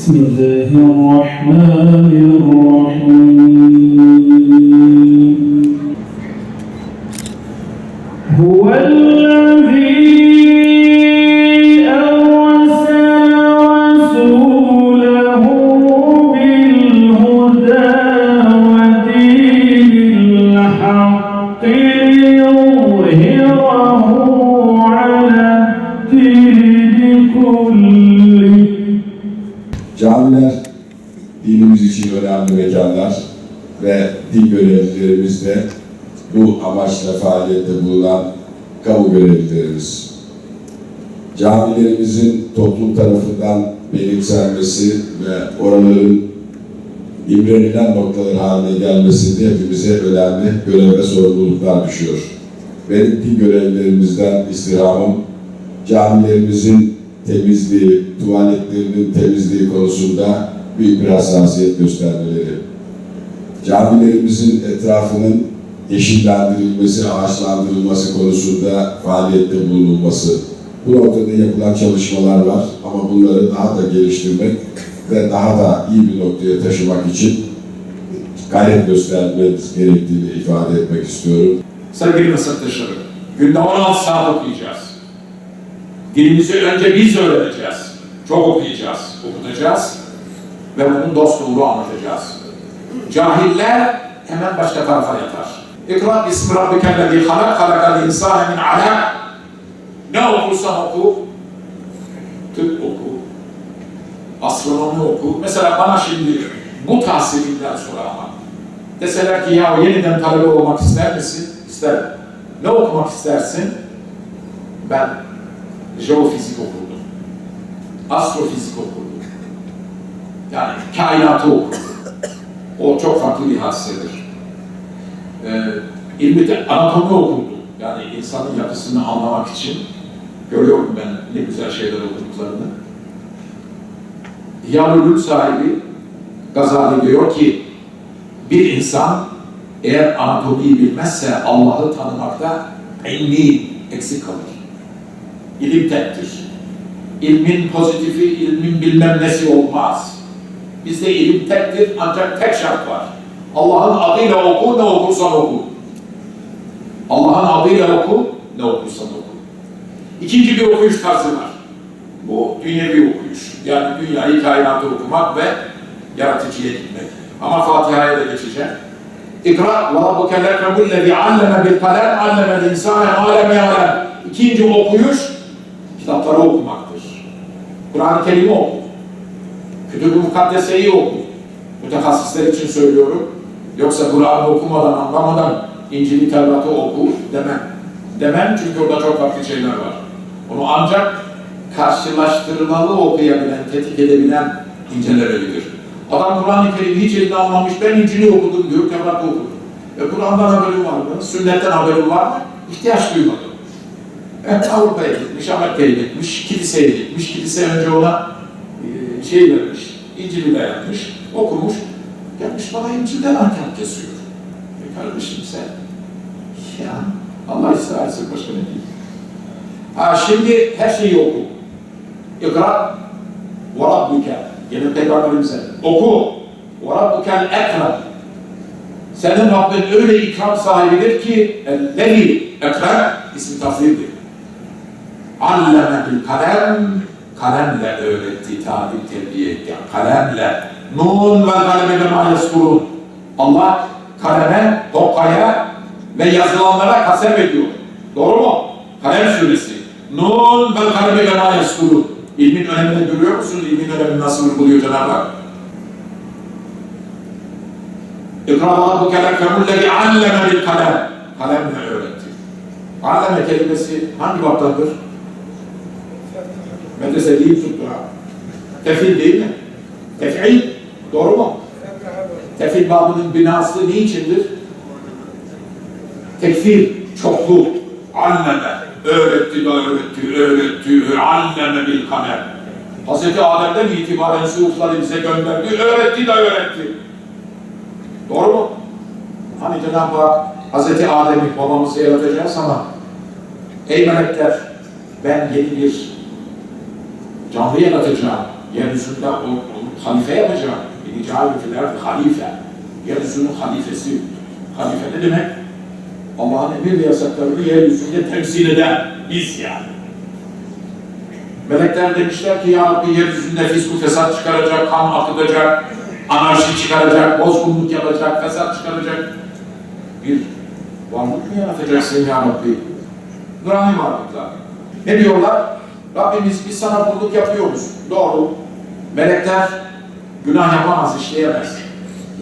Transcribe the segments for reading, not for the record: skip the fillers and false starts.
بسم الله الرحمن الرحيم هو الذي أرسل رسوله بالهدى ودين الحق ليظهره على الدين كله. Camiler dinimiz için önemli mekanlar ve din görevlilerimiz de bu amaçla faaliyette bulunan kamu görevlilerimiz. Camilerimizin toplum tarafından benimsenmesi ve oraların imrenilen noktalar haline gelmesinde hepimize önemli görev ve sorumluluklar düşüyor. Benim din görevlilerimizden istirhamım, camilerimizin temizliği, tuvaletlerinin temizliği konusunda büyük bir hassasiyet göstermeleri, camilerimizin etrafının yeşillendirilmesi, ağaçlandırılması konusunda faaliyette bulunulması. Bu noktada yapılan çalışmalar var ama bunları daha da geliştirmek ve daha da iyi bir noktaya taşımak için gayret göstermemiz gerektiğini ifade etmek istiyorum. Sevgili meslektaşlarım, günde 16 saat okuyacağız. Dilimizi önce biz öğreneceğiz. Çok okuyacağız, okutacağız ve bunun dostluğunu anlatacağız. Cahiller hemen başka tarafa yatar. İkra bismi rabbikellezî halak, halakal insâne min alâk. Ne okursan oku, tıp oku, astronomi oku. Mesela bana şimdi bu tahsilinden sonra ama deseler ki ya yeniden talebe olmak ister misin? İsterim. Ne okumak istersin? Ben jeofizik okurdum. Astrofizik okurdum. Yani kainatı okurdum. O çok farklı bir hadisedir. İlmi de anatomi okurdum. Yani insanın yapısını anlamak için görüyorum ben ne güzel şeyler okuduklarını. Hiyalülül sahibi Gazali diyor ki bir insan eğer anatomiyi bilmezse Allah'ı tanımakta ilmi eksik kalır. İlim tektir. İlmin pozitifi, ilmin bilmem nesi olmaz. Bizde ilim tektir ancak tek şart var. Allah'ın adıyla oku, ne okursan oku. Allah'ın adıyla oku, ne okursan oku. İkinci bir okuyuş tarzı var. Bu dünyevi okuyuş. Yani dünyayı, kainatı okumak ve yaratıcıya gitmek. Ama Fatiha'ya da geçeceğim. İkra ve rabbukal ekremüllezî alleme bil kalem, allemel insâne mâ lem ya'lem. İkinci okuyuş, kitapları okumaktır. Kur'an-ı Kerim'i oku. Kütüb-ü Mukaddese'yi oku. Mütehassisler için söylüyorum. Yoksa Kur'an'ı okumadan, anlamadan İncil-i Tevrat'ı oku demem. Demem çünkü orada çok farklı şeyler var. Onu ancak karşılaştırmalı okuyabilen, tetkik edebilen incelenebilir. Adam Kur'an-ı Kerim'i hiç elinde almamış, ben İncil'i okudum diyor, Tevrat'ı okudum. Kur'an'dan haberim var mı? Sünnetten haberim var mı? İhtiyaç duymadım. Avrupa'ya gitmiş, Amerika'ya gitmiş, kiliseye gitmiş, kilise önce ona şey vermiş, İncil'i beğenmiş, okumuş, gelmiş bana İncil'den ahkam kesiyor. Kardeşim sen, ya Allah ısrar etsin başka ne diyeyim. Şimdi her şeyi oku. İkra ve rabbuke, yine Peygamberimize oku. Ve rabbukel ekrem. Senin Rabbin öyle ikram sahibidir ki ellezî ekrem ismi tafsirdir. Alleme bil kalem, kalemle öğretti, talim terbiye etti. Kalemle. Nun ve kaleme ve ma yeskurun. Allah kaleme, tokkaya ve yazılanlara kasem ediyor. Doğru mu? Kalem suresi. Nun ve kaleme ve ma yeskurun. İlmin önemini görüyor musun? İlmin önemini nasıl vurguluyor Cenab-ı Hak? İkra ve rabbukel ekremüllezî alleme bil kalem. Kalemle öğretti. Alleme kelimesi hangi baptandır? Medrese deyip tuttu ha. Tefil değil mi? Tef'il. Doğru mu? Tefil babının binası niçindir? Tekfir, çokluk. Alleme. Öğretti de öğretti, öğretti, alleme bil kalem. Hz. Adem'den itibaren suhufları bize gönderdi, öğretti de öğretti. Doğru mu? Hani Cenab-ı Hak Hz. Adem'i babamızı yaratacağız ama ey melekler ben yeni bir canlı yaratacağım. Yeryüzünde o halife yapacak. İnicâli fil ardı halife. Yeryüzünün halifesi. Halife ne demek? Allah'ın emir ve yasaklarını yeryüzünde temsil eden biz yani. Melekler demişler ki ya Rabbi yeryüzünde fisku fesat çıkaracak, kan akıtacak, anarşi çıkaracak, bozgunluk yapacak, fesat çıkaracak bir varlık mı yaratacaksın ya Rabbi? Nurani varlıklar. Ne diyorlar? Rabbimiz biz sana kulluk yapıyoruz. Doğru. Melekler günah yapamaz, işleyemez.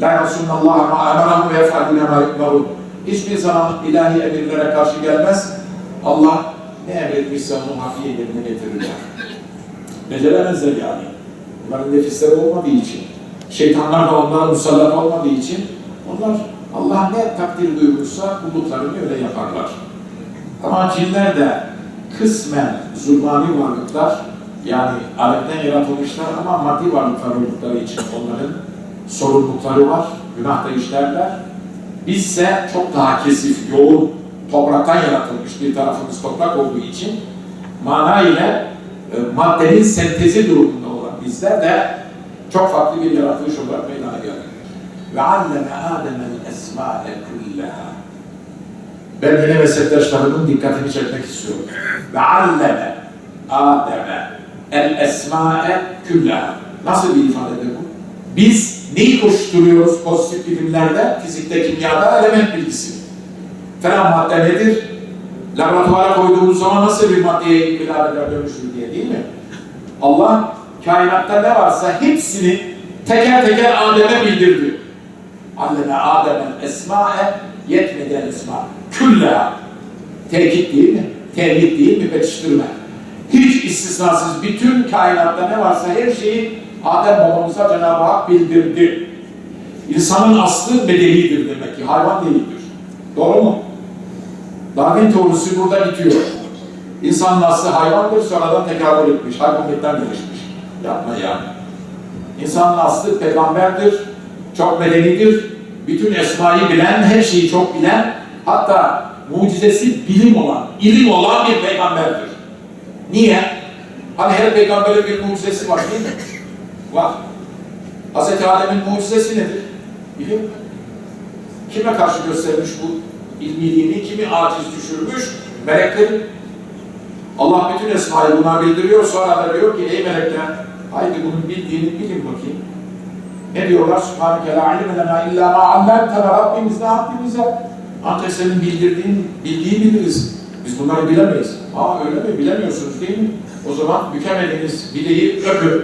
La yasunnallaha ma emerahu ve yef'alune ma yu'marun. Hiçbir zaman ilahi emirlere karşı gelmez. Allah ne emretmişse onun hakkı yerine getirirler. Beceremezler yani. Onların nefisleri olmadığı için, şeytanlar da onlara musallat olmadığı için onlar Allah ne takdir buyurursa kulluklarını öyle yaparlar. Ama cinler de kısmen zulmani varlıklar, yani alemden yaratılmışlar ama maddi varlıklar oldukları için onların sorumlulukları var, günah da işlerler. Bizse çok daha kesif, yoğun, topraktan yaratılmış bir tarafımız toprak olduğu için mana ile maddenin sentezi durumunda olan bizler de çok farklı bir yaratılış olarak meydana geldik. Ve alleme Adem'el esma'e kullaha. Ben benim meslektaşlarımın dikkatini çekmek istiyorum. Ve alleme Adem'e el esma'e kullaha. Nasıl bir ifadedir bu? Biz neyi koşturuyoruz pozitif bilimlerde, fizikte, kimyada element bilgisi. Falan madde nedir? Laboratuvara koyduğumuz zaman nasıl bir maddeye inkılap eder, dönüşür diye değil mi? Allah kainatta ne varsa hepsini teker teker Adem'e bildirdi. Alleme Adem'el esma'e yetmeden esma. Külla. Tekit değil mi? Tevhid değil mi? Pekiştirme. Hiç istisnasız bütün kainatta ne varsa her şeyi Adem babamıza Cenab-ı Hak bildirdi. İnsanın aslı bedenidir demek ki, hayvan değildir. Doğru mu? Darwin teorisi burada bitiyor. İnsanın aslı hayvandır, sonradan tekabül etmiş, hayvaniyetten gelişmiş. Yapma yani. İnsanın aslı peygamberdir, çok medenidir, bütün esmayı bilen, her şeyi çok bilen, hatta mucizesi bilim olan, ilim olan bir peygamberdir. Niye? Hani her peygamberin bir mucizesi var değil mi? Var. Hz. Adem'in mucizesi nedir? Bilim. Kime karşı göstermiş bu ilmiliğini, kimi aciz düşürmüş? Meleklerin. Allah bütün esmayı buna bildiriyor, sonra da diyor ki ey melekler, haydi bunun bildiğini bilin bakayım. Ne diyorlar? Subhaneke la ilme lena illa ma allamtena. Rabbimiz ne yaptı bize? Ancak senin bildirdiğin bilgiyi biliriz. Biz bunları bilemeyiz. Öyle mi? Bilemiyorsunuz değil mi? O zaman bükemediğiniz bileği öpün.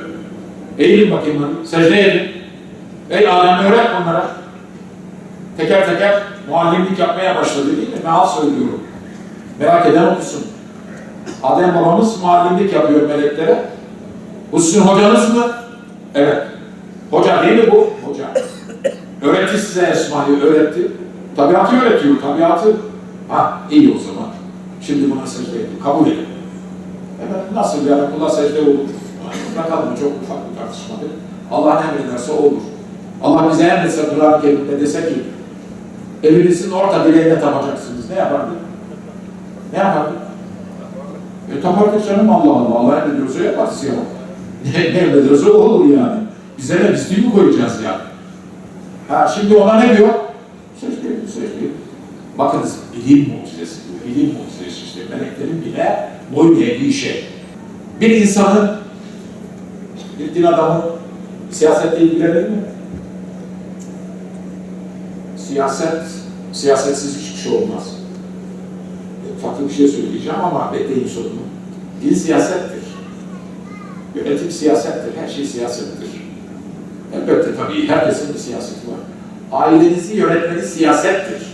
Eğilin bakayım hadi. Secde edin. Ey Adem öğret onlara. Teker teker muallimlik yapmaya başladı değil mi? Meal söylüyorum. Merak eden okusun. Adem babamız muallimlik yapıyor meleklere. Bu sizin hocanız mı? Evet. Hoca değil mi bu? Hoca. Öğretti size esmayı, öğretti. Tabiatı öğretiyor, tabiatı. İyi o zaman. Şimdi buna secde edin, kabul edin. Evet, nasıl yani kula secde olur? Bakalım çok ufak bir tartışmadır. Allah ne emrederse olur. Allah bize emretse Kur'an-ı Kerim'de dese ki evinizin orta direğine tapacaksınız. Ne yapardı? Ne yapardı? Tapardık canım Allah Allah. Allah emrediyorsa yaparız ya. Ne emrediyorsa olur yani. Bize ne? Biz değil mi koyacağız yani? Şimdi ona ne diyor? Secde. Bakınız bilim mucizesi. Bilim mucizesi işte. Meleklerin bile boyun eğdiği şey. Bir insanın, bir din adamı siyasetle ilgilenir mi? Siyasetsiz hiçbir şey olmaz. Farklı bir şey söyleyeceğim ama bekleyin sorumu. Din siyasettir. Yönetim siyasettir. Her şey siyasettir. Elbette tabii herkesin bir siyaseti var. Ailenizi yönetmeniz siyasettir.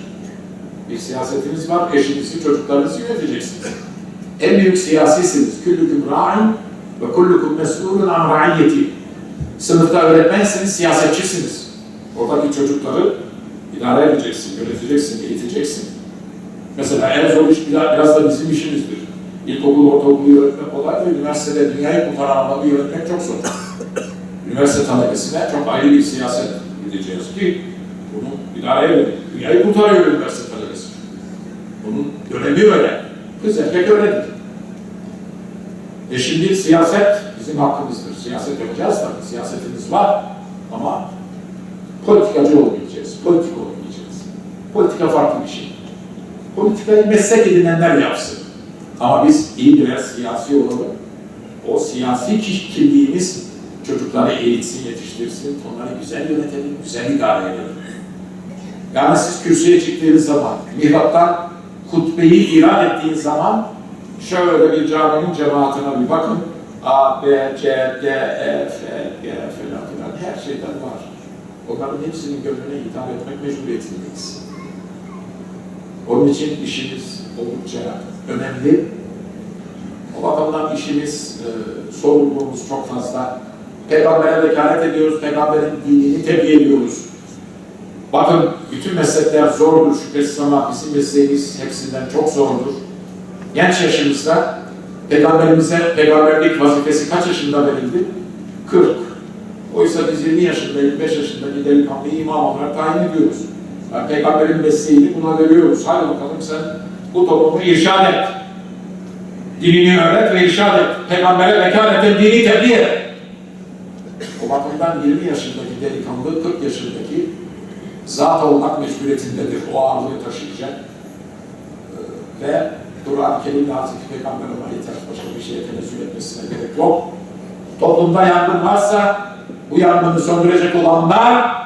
Bir siyasetiniz var, eşinizi, çocuklarınızı yöneteceksiniz. En büyük siyasisiniz. Küllüküm ra'in ve kullukum mes'ulun an ra'iyyeti. Sınıfta öğretmensiniz, siyasetçisiniz. Oradaki çocukları idare edeceksin, yöneteceksin, eğiteceksin. Mesela en zor iş biraz da bizim işimizdir. İlkokul, ortaokulu yönetmek kolay ve üniversitede dünyayı kurtaran adamı yönetmek çok zor. Üniversite talebesine çok ayrı bir siyaset gideceğiz ki bunu idare edelim. Dünyayı kurtarıyor üniversite talebesi. Bunun önemi öyle. Kız erkek öyledir. Şimdi siyaset bizim hakkımızdır. Siyaset yapacağız tabii, siyasetimiz var ama politikacı olmayacağız, politik olmayacağız. Politika farklı bir şey. Politikayı meslek edinenler yapsın. Ama biz iyi birer siyasi olalım. O siyasi kimliğimiz çocukları eğitsin, yetiştirsin, onları güzel yönetelim, güzel idare edelim. Yani siz kürsüye çıktığınız zaman, mihraptan hutbeyi irad ettiğiniz zaman şöyle bir caminin cemaatine bir bakın. A, B, C, D, E, F, G falan filan her şeyden var. Onların hepsinin gönlüne hitap etmek mecburiyetindeyiz. Onun için işimiz oldukça önemli. O bakımdan işimiz, sorumluluğumuz çok fazla. Peygamber'e vekalet ediyoruz, Peygamber'in dinini tebliğ ediyoruz. Bakın, bütün meslekler zordur şüphesiz ama bizim mesleğimiz hepsinden çok zordur. Genç yaşımızda Peygamberimize peygamberlik vazifesi kaç yaşında verildi? 40. Oysa biz 20 yaşında, 25 yaşında bir delikanlıyı imam olarak tayin ediyoruz. Yani Peygamberin mesleğini buna veriyoruz. Hadi bakalım sen bu toplumu irşad et. Dinini öğret ve irşad et. Peygamber'e vekaleten dini tebliğ et. O bakımdan 20 yaşındaki delikanlı 40 yaşındaki zat olmak mecburiyetindedir. O ağırlığı taşıyacak. Ve Kur'an-ı Kerim'le Hazreti Peygamber ona yeter. Başka bir şeye tenezzül etmesine gerek yok. Toplumda yangın varsa bu yangını söndürecek olanlar